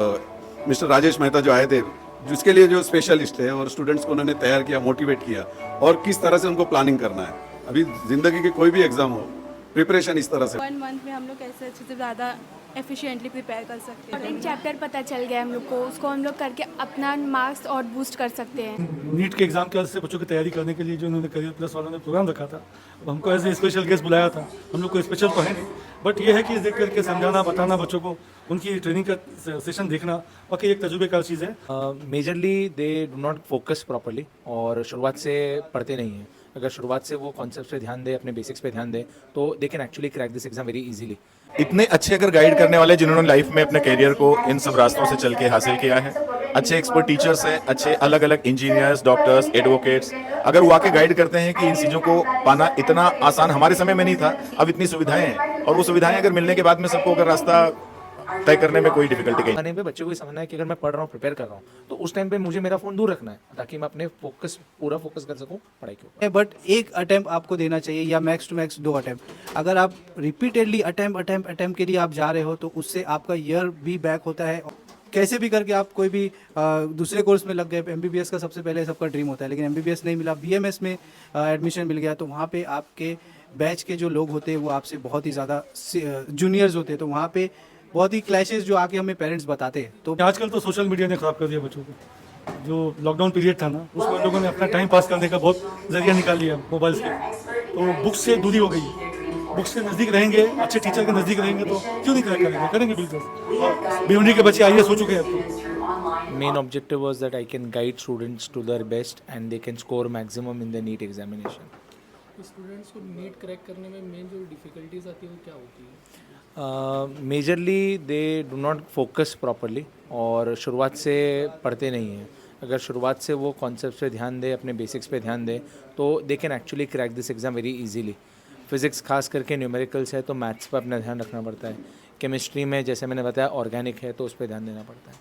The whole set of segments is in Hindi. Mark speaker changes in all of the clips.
Speaker 1: मिस्टर राजेश मेहता जो आए थे, जिसके लिए जो स्पेशलिस्ट है और स्टूडेंट्स को उन्होंने तैयार किया, मोटिवेट किया और किस तरह से उनको प्लानिंग करना है। अभी ज़िंदगी के कोई भी एग्ज़ाम हो, प्रिपरेशन इस तरह से।
Speaker 2: 1 मंथ में हम लोग कैसे अच्छे से ज़्यादा एफिशिएंटली प्रिपेयर कर सकते
Speaker 3: और
Speaker 2: हैं।
Speaker 3: एक चैप्टर पता चल गया हम लोग को, उसको हम लोग करके अपना मार्क्स और बूस्ट कर सकते हैं।
Speaker 4: नीट के एग्ज़ाम की वजह से बच्चों की तैयारी करने के लिए जो उन्होंने करियर प्लस वालों ने प्रोग्राम रखा था, अब हमको ऐसे स्पेशल गेस्ट बुलाया था। हम लोग को स्पेशल तो है नहीं, बट ये है कि देख करके समझाना, बताना बच्चों को, उनकी ट्रेनिंग का सेशन देखना वाकई एक तजुर्बेकार चीज़ है।
Speaker 5: Majorly they do not focus properly और शुरुआत से पढ़ते नहीं हैं। अगर शुरुआत से वो कॉन्सेप्ट पे ध्यान दे, अपने बेसिक्स पे ध्यान दे, तो they can actually crack this exam very easily.
Speaker 6: इतने अच्छे अगर गाइड करने वाले जिन्होंने लाइफ में अपने करियर को इन सब रास्तों से चल के हासिल किया है, अच्छे एक्सपर्ट टीचर्स हैं, अच्छे अलग अलग इंजीनियर्स, डॉक्टर्स, एडवोकेट्स, अगर वो आके गाइड करते हैं कि इन चीज़ों को पाना इतना आसान हमारे समय में नहीं था, अब इतनी सुविधाएं हैं और वो सुविधाएं अगर मिलने के बाद में सबको अगर रास्ता तय करने में कोई डिफिकल्टी नहीं।
Speaker 5: आने पे बच्चों को ये समझना है कि अगर मैं पढ़ रहा हूँ, प्रिपेयर कर रहा हूँ, तो उस टाइम पे मुझे मेरा फ़ोन दूर रखना है ताकि मैं अपने पूरा फोकस कर सकूँ पढ़ाई के ऊपर।
Speaker 7: बट एक अटेम्प्ट आपको देना चाहिए या मैक्स टू मैक्स 2 अटेम्प्ट। अगर आप रिपीटेडली अटेम्प्ट के लिए आप जा रहे हो तो उससे आपका ईयर भी बैक होता है। कैसे भी करके आप कोई भी दूसरे कोर्स में लग गए, एमबीबीएस का सबसे पहले सबका ड्रीम होता है, लेकिन एमबीबीएस नहीं मिला, बीएमएस में एडमिशन मिल गया, तो वहाँ पे आपके बैच के जो लोग होते हैं वो आपसे बहुत ही ज़्यादा जूनियर्स होते हैं, तो वहाँ पे बहुत ही क्लैशेस जो आके हमें पेरेंट्स बताते हैं। तो
Speaker 4: आजकल तो सोशल मीडिया ने ख़राब कर दिया बच्चों को। जो लॉकडाउन पीरियड था ना, उसमें हम लोगों ने अपना टाइम पास करने का बहुत जरिया निकाल लिया मोबाइल से, तो बुक्स से दूरी हो गई। बुक्स के नज़दीक रहेंगे, अच्छे टीचर के नज़दीक रहेंगे तो क्यों नहीं क्रैक करेंगे, करेंगे बिल्कुल। और भिवंडी के बच्चे आइए हो चुके हैं अब तो।
Speaker 5: Main objective was that I can guide students to their best and they can score maximum in the NEET examination.
Speaker 8: Students को नीट क्रैक करने में मेन जो डिफ़िकल्टीज आती है वो क्या होती है?
Speaker 5: Majorly they do not focus properly और शुरुआत से पढ़ते नहीं हैं। अगर शुरुआत से वो कॉन्सेप्ट पे ध्यान दे, अपने बेसिक्स पे ध्यान दे, तो they can actually crack this exam very easily. Physics खास करके न्यूमेरिकल्स है तो मैथ्स पर अपना ध्यान रखना पड़ता है। केमिस्ट्री में जैसे मैंने बताया ऑर्गेनिक है तो उस पर ध्यान देना पड़ता है।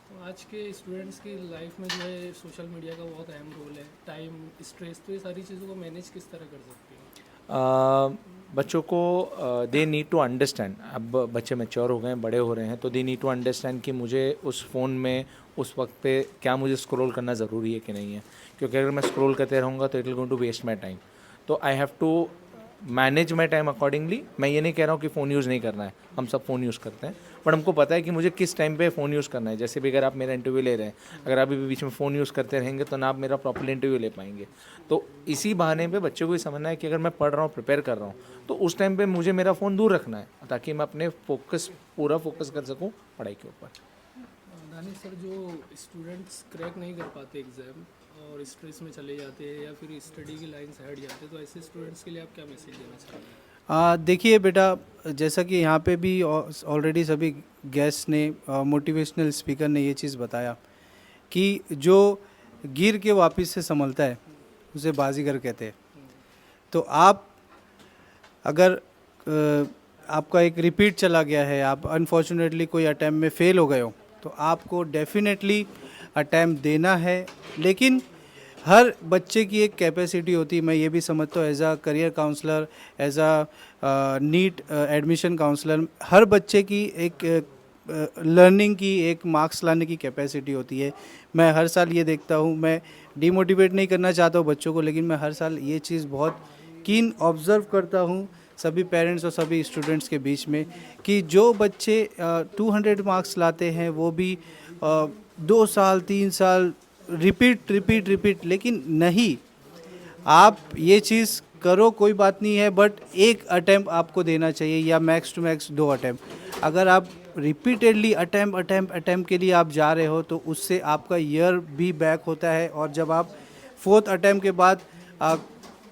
Speaker 8: तो आज के स्टूडेंट्स की लाइफ में जो है सोशल मीडिया का बहुत अहम रोल है, टाइम, स्ट्रेस, तो ये सारी चीज़ों को मैनेज किस तरह कर सकते हैं?
Speaker 5: बच्चों को दे नीड टू अंडरस्टैंड, अब बच्चे मैच्योर हो गए हैं, बड़े हो रहे हैं, तो दे नीड टू अंडरस्टैंड कि मुझे उस फ़ोन में उस वक्त पे क्या मुझे स्क्रॉल करना ज़रूरी है कि नहीं है, क्योंकि अगर मैं स्क्रॉल करते रहूँगा तो it will going to waste my time. तो I have to manage my time accordingly. मैं ये नहीं कह रहा हूँ कि फ़ोन यूज़ नहीं करना है, हम सब फ़ोन यूज़ करते हैं, बट हमको पता है कि मुझे किस टाइम पे फ़ोन यूज़ करना है। जैसे भी अगर आप मेरा इंटरव्यू ले रहे हैं, अगर आप भी बीच में फ़ोन यूज़ करते रहेंगे तो ना आप मेरा प्रॉपरली इंटरव्यू ले पाएंगे। तो इसी बहाने पे बच्चों को ये समझना है कि अगर मैं पढ़ रहा हूँ, प्रिपेयर कर रहा हूँ, तो उस टाइम पे मुझे मेरा फ़ोन दूर रखना है ताकि मैं अपने पूरा फोकस कर सकूँ पढ़ाई के ऊपर।
Speaker 8: दानिश सर, जो स्टूडेंट्स क्रैक नहीं कर पाते एग्ज़ाम और स्ट्रेस में चले जाते हैं या फिर स्टडी की लाइन से हट जाते हैं, तो ऐसे स्टूडेंट्स के लिए आप क्या मैसेज देना चाहेंगे?
Speaker 7: देखिए बेटा, जैसा कि यहाँ पे भी ऑलरेडी सभी गेस्ट ने, मोटिवेशनल स्पीकर ने ये चीज़ बताया कि जो गिर के वापस से संभलता है उसे बाजीगर कहते हैं। तो आप अगर आपका एक रिपीट चला गया है, आप अनफॉर्चुनेटली कोई अटैम्प्ट में फ़ेल हो गए हो, तो आपको डेफिनेटली अटैम्प्ट देना है। लेकिन हर बच्चे की एक कैपेसिटी होती है। मैं ये भी समझता हूँ as a career counsellor, as a NEET admission counsellor, हर बच्चे की एक लर्निंग की, एक मार्क्स लाने की कैपेसिटी होती है। मैं हर साल ये देखता हूँ, मैं डिमोटिवेट नहीं करना चाहता हूँ बच्चों को, लेकिन मैं हर साल ये चीज़ बहुत कीन ऑब्ज़र्व करता हूँ सभी पेरेंट्स और सभी स्टूडेंट्स के बीच में कि जो बच्चे 200 मार्क्स लाते हैं वो भी 2 साल 3 साल रिपीट, लेकिन नहीं, आप ये चीज़ करो, कोई बात नहीं है, बट एक अटैम्प्ट आपको देना चाहिए या मैक्स टू मैक्स 2 अटैम्प्ट। अगर आप रिपीटेडली अटैम्प्ट के लिए आप जा रहे हो तो उससे आपका ईयर भी बैक होता है। और जब आप 4th अटैम्प्ट के बाद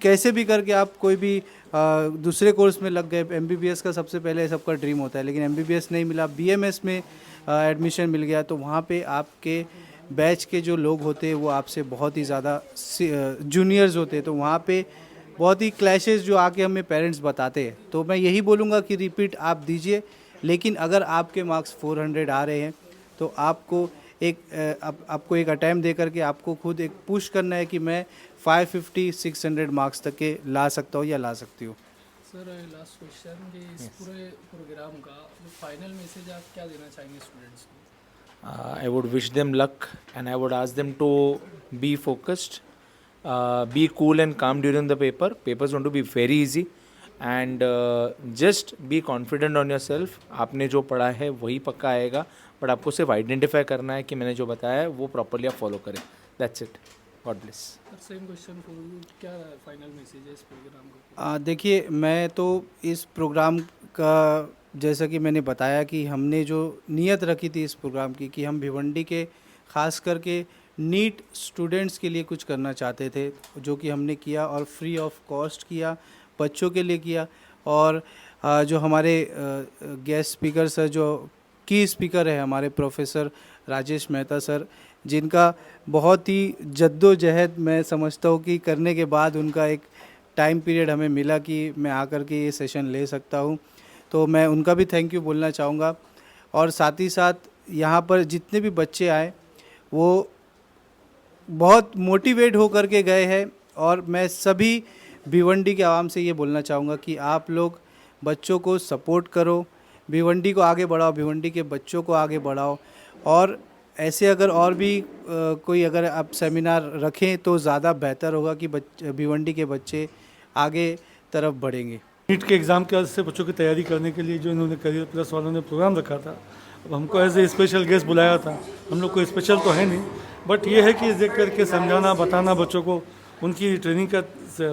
Speaker 7: कैसे भी करके आप कोई भी दूसरे कोर्स में लग गए, एमबीबीएस का सबसे पहले सबका ड्रीम होता है, लेकिन एमबीबीएस नहीं मिला, बीएमएस में एडमिशन मिल गया, तो वहाँ पे आपके बैच के जो लोग होते हैं वो आपसे बहुत ही ज़्यादा जूनियर्स होते हैं, तो वहाँ पे बहुत ही क्लैशेस जो आके हमें पेरेंट्स बताते हैं। तो मैं यही बोलूँगा कि रिपीट आप दीजिए, लेकिन अगर आपके मार्क्स 400 आ रहे हैं तो आपको आपको एक अटैम्प्ट दे करके आपको खुद एक पुश करना है कि मैं 550-600 मार्क्स तक के ला सकता हूँ या ला सकती हूँ।
Speaker 8: सर, लास्ट क्वेश्चन कि इस पूरे प्रोग्राम का जो फाइनल मैसेज आप क्या देना चाहेंगे स्टूडेंट्स को?
Speaker 5: I would wish them luck and I would ask them to be focused, be cool and calm during the paper. Papers going to be very easy and just be confident on yourself. आपने जो पढ़ा है वही पक्का आएगा, बट आपको सिर्फ आइडेंटिफाई करना है कि मैंने जो बताया है वो प्रॉपरली आप फॉलो करें. That's it. God bless.
Speaker 8: Sir same question for you, क्या फाइनल मैसेज है इस प्रोग्राम का?
Speaker 7: देखिए, मैं तो इस प्रोग्राम का, जैसा कि मैंने बताया कि हमने जो नीयत रखी थी इस प्रोग्राम की कि हम भिवंडी के ख़ास करके नीट स्टूडेंट्स के लिए कुछ करना चाहते थे, जो कि हमने किया और फ्री ऑफ कॉस्ट किया, बच्चों के लिए किया. और जो हमारे गेस्ट स्पीकर सर, जो की स्पीकर है हमारे प्रोफेसर राजेश मेहता सर, जिनका बहुत ही जद्दोजहद मैं समझता हूँ कि करने के बाद उनका एक टाइम पीरियड हमें मिला कि मैं आकर के ये सेशन ले सकता हूँ, तो मैं उनका भी थैंक यू बोलना चाहूँगा. और साथ ही साथ यहाँ पर जितने भी बच्चे आए वो बहुत मोटिवेट हो कर के गए हैं. और मैं सभी भिवंडी के आवाम से ये बोलना चाहूँगा कि आप लोग बच्चों को सपोर्ट करो, भिवंडी को आगे बढ़ाओ, भिवंडी के बच्चों को आगे बढ़ाओ. और ऐसे अगर और भी कोई अगर आप सेमिनार रखें तो ज़्यादा बेहतर होगा कि भिवंडी के बच्चे आगे तरफ बढ़ेंगे.
Speaker 4: नीट के एग्ज़ाम के वजह से बच्चों की तैयारी करने के लिए जो इन्होंने करियर प्लस वालों ने प्रोग्राम रखा था, अब हमको एज ए स्पेशल गेस्ट बुलाया था. हम लोग कोई स्पेशल तो है नहीं, बट ये है कि देख करके समझाना, बताना बच्चों को, उनकी ट्रेनिंग का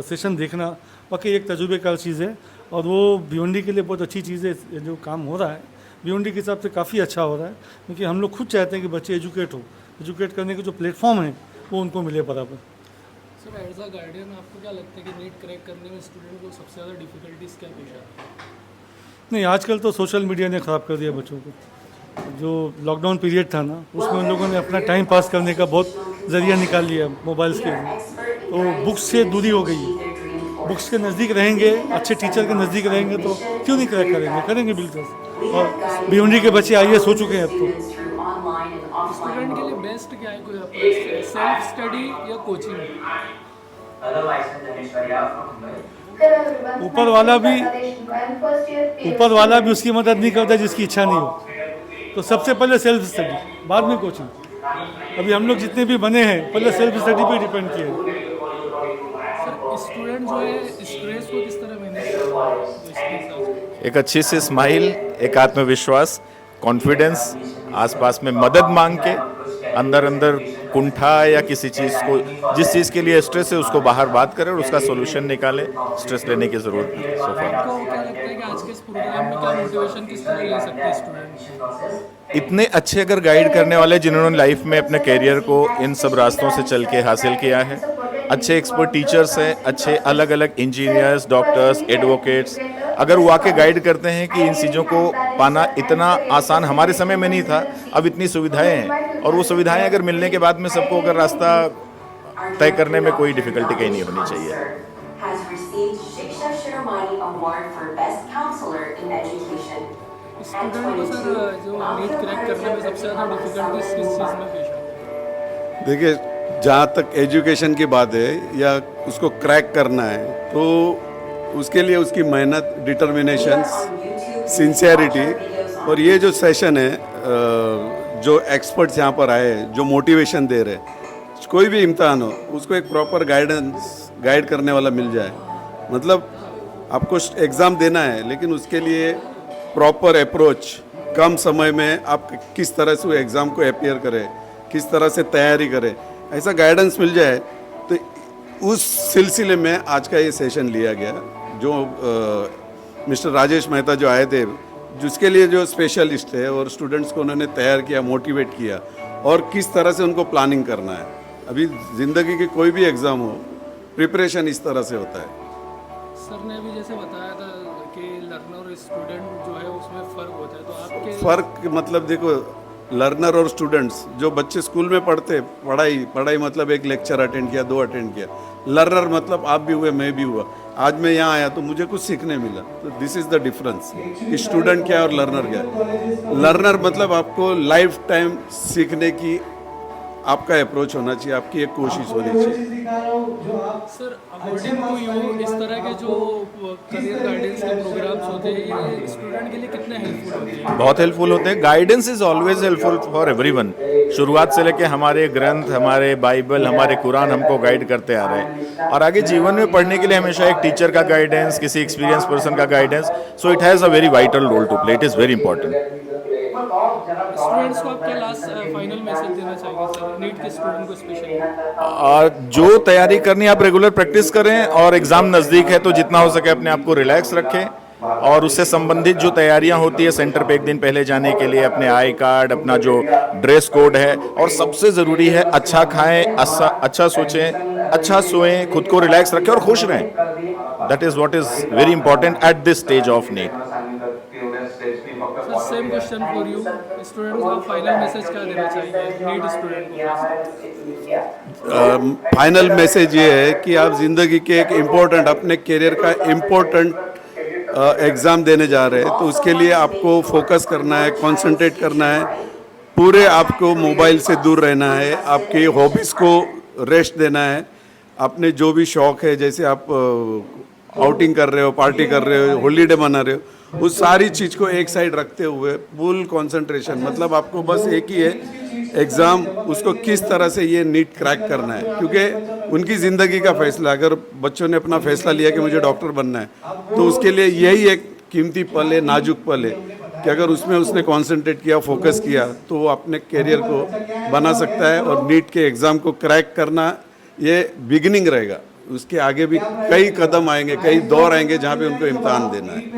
Speaker 4: सेशन देखना वाकई एक तजुर्बेकार चीज़ है. और वो भिवंडी के लिए बहुत अच्छी चीज़ है. जो काम हो रहा है भिवंडी के हिसाब से काफ़ी अच्छा हो रहा है, क्योंकि हम लोग खुद चाहते हैं कि बच्चे एजुकेट हो. एजुकेट करने के जो प्लेटफॉर्म है वो उनको मिले बराबर.
Speaker 8: सर एज अ गार्डियन आपको क्या लगता है कि नीट क्रैक करने में स्टूडेंट को सबसे ज़्यादा डिफिकल्टीज क्या पेश आती है?
Speaker 4: नहीं, आजकल तो सोशल मीडिया ने ख़राब कर दिया बच्चों को. जो लॉकडाउन पीरियड था ना, उसमें उन लोगों ने अपना टाइम पास करने का बहुत ज़रिया निकाल लिया मोबाइल्स के लिए. तो बुक्स से दूरी हो गई है. बुक्स के नज़दीक रहेंगे, अच्छे टीचर के नज़दीक रहेंगे तो क्यों नहीं क्रैक करेंगे, करेंगे बिल्कुल. और भिवंडी के बच्चे आइए हो चुके हैं अब तो.
Speaker 8: स्टूडेंट के लिए बेस्ट क्या है, कोई अपना सेल्फ स्टडी या कोचिंग?
Speaker 4: ऊपर वाला भी उसकी मदद नहीं करता जिसकी इच्छा नहीं हो. तो सबसे पहले सेल्फ स्टडी, बाद में कोचिंग. अभी हम लोग जितने भी बने हैं पहले सेल्फ स्टडी पे डिपेंड किए.
Speaker 8: स्टूडेंट जो है स्ट्रेस को किस तरह मैनेज करते?
Speaker 6: एक अच्छी सी स्माइल, एक आत्मविश्वास, कॉन्फिडेंस, आसपास में मदद मांग के, अंदर अंदर कुंठा या किसी चीज़ को, जिस चीज़ के लिए स्ट्रेस है उसको बाहर बात करें और उसका सोल्यूशन निकालें. स्ट्रेस लेने की ज़रूरत नहीं है.
Speaker 8: आपको क्या लगता है कि आज के इस प्रोग्राम में क्या मोटिवेशन किस तरह ले सकते हैं स्टूडेंट?
Speaker 6: इतने अच्छे अगर गाइड करने वाले जिन्होंने लाइफ में अपने करियर को इन सब रास्तों से चल के हासिल किया है, अच्छे एक्सपर्ट टीचर्स हैं, अच्छे अलग अलग इंजीनियर्स, डॉक्टर्स, एडवोकेट्स, अगर वो आके गाइड करते हैं कि इन चीज़ों को पाना इतना आसान हमारे समय में नहीं था, अब इतनी सुविधाएं हैं, और वो सुविधाएं अगर मिलने के बाद में सबको अगर रास्ता तय करने में कोई डिफिकल्टी कहीं नहीं होनी चाहिए.
Speaker 8: स्टूडेंट को सर जो नीट क्रैक करने में सबसे ज़्यादा डिफिकल्टीज किस चीज़ में पेश आती है?
Speaker 1: देखिए, जहाँ तक एजुकेशन की बात है या उसको क्रैक करना है, तो उसके लिए उसकी मेहनत, डिटर्मिनेशन, सिंसियरिटी, और ये जो सेशन है, जो एक्सपर्ट्स यहाँ पर आए, जो मोटिवेशन दे रहे, कोई भी इम्तहान हो उसको एक प्रॉपर गाइड करने वाला मिल जाए. मतलब आपको एग्ज़ाम देना है, लेकिन उसके लिए प्रॉपर अप्रोच, कम समय में आप किस तरह से वो एग्ज़ाम को अपियर करें, किस तरह से तैयारी करें, ऐसा गाइडेंस मिल जाए. तो उस सिलसिले में आज का ये सेशन लिया गया. जो मिस्टर राजेश मेहता जो आए थे, जिसके लिए जो स्पेशलिस्ट है और स्टूडेंट्स को उन्होंने तैयार किया, मोटिवेट किया, और किस तरह से उनको प्लानिंग करना है. अभी ज़िंदगी के कोई भी एग्ज़ाम हो, प्रिपरेशन इस तरह से होता है.
Speaker 8: सर ने भी जैसे बताया था कि लर्नर और स्टूडेंट जो है उसमें फ़र्क होता है, तो आपके
Speaker 1: फ़र्क मतलब देखो, लर्नर और स्टूडेंट्स, जो बच्चे स्कूल में पढ़ते, पढ़ाई मतलब एक लेक्चर अटेंड किया, 2 अटेंड किया. लर्नर मतलब आप भी हुए, मैं भी हुआ. आज मैं यहाँ आया तो मुझे कुछ सीखने मिला. तो दिस इज़ द डिफरेंस कि स्टूडेंट क्या है और लर्नर क्या है. लर्नर मतलब आपको लाइफ टाइम सीखने की आपका अप्रोच होना चाहिए, आपकी एक कोशिश होनी चाहिए।
Speaker 8: सर अकॉर्डिंग टू यू इस तरह के जो करियर गाइडेंस के प्रोग्राम्स होते हैं ये स्टूडेंट के लिए कितने हेल्पफुल होते हैं?
Speaker 6: बहुत हेल्पफुल होते हैं। Guidance is always helpful for everyone. शुरुआत से लेके हमारे ग्रंथ, हमारे बाइबल, हमारे कुरान हमको गाइड करते आ रहे हैं, और आगे जीवन में पढ़ने के लिए हमेशा एक टीचर का गाइडेंस, किसी एक्सपीरियंस पर्सन का guidance, so it has a very vital role to play. It is very important.
Speaker 8: Students को आप क्या लास्ट फाइनल मैसेज देना चाहेंगे सर, नीट के स्टूडेंट को स्पेशली?
Speaker 6: और जो तैयारी करनी है आप रेगुलर प्रैक्टिस करें, और एग्ज़ाम नज़दीक है तो जितना हो सके अपने आप को रिलैक्स रखें, और उससे संबंधित जो तैयारियां होती है सेंटर पे एक दिन पहले जाने के लिए, अपने आई कार्ड, अपना जो ड्रेस कोड है, और सबसे ज़रूरी है अच्छा खाएं, अच्छा सोचें, अच्छा सोएं, खुद को रिलैक्स रखें और खुश रहें। That is what is very important at this stage of NEET.
Speaker 8: Sir same question for you, students को आप फाइनल मैसेज क्या देना चाहिए नीट स्टूडेंट को?
Speaker 1: फाइनल मैसेज ये है कि आप ज़िंदगी के एक इम्पोर्टेंट, अपने करियर का इम्पोर्टेंट एग्ज़ाम देने जा रहे हैं, तो उसके लिए आपको फोकस करना है, कंसंट्रेट करना है, पूरे आपको मोबाइल से दूर रहना है, आपकी हॉबीज़ को रेस्ट देना है, अपने जो भी शौक़ है, जैसे आप आउटिंग कर रहे हो, पार्टी कर रहे हो, हॉलीडे मना रहे हो, उस सारी चीज़ को एक साइड रखते हुए फुल कंसंट्रेशन, मतलब आपको बस एक ही है एग्ज़ाम, उसको किस तरह से ये नीट क्रैक करना है, क्योंकि उनकी ज़िंदगी का फैसला, अगर बच्चों ने अपना फैसला लिया कि मुझे डॉक्टर बनना है, तो उसके लिए यही एक कीमती पल है, नाजुक पल है, कि अगर उसमें उसने कंसंट्रेट किया, फोकस किया, तो वो अपने करियर को बना सकता है। और नीट के एग्ज़ाम को क्रैक करना ये बिगिनिंग रहेगा, उसके आगे भी कई कदम आएंगे, कई दौर आएंगे जहाँ पे उनको इम्तहान देना है।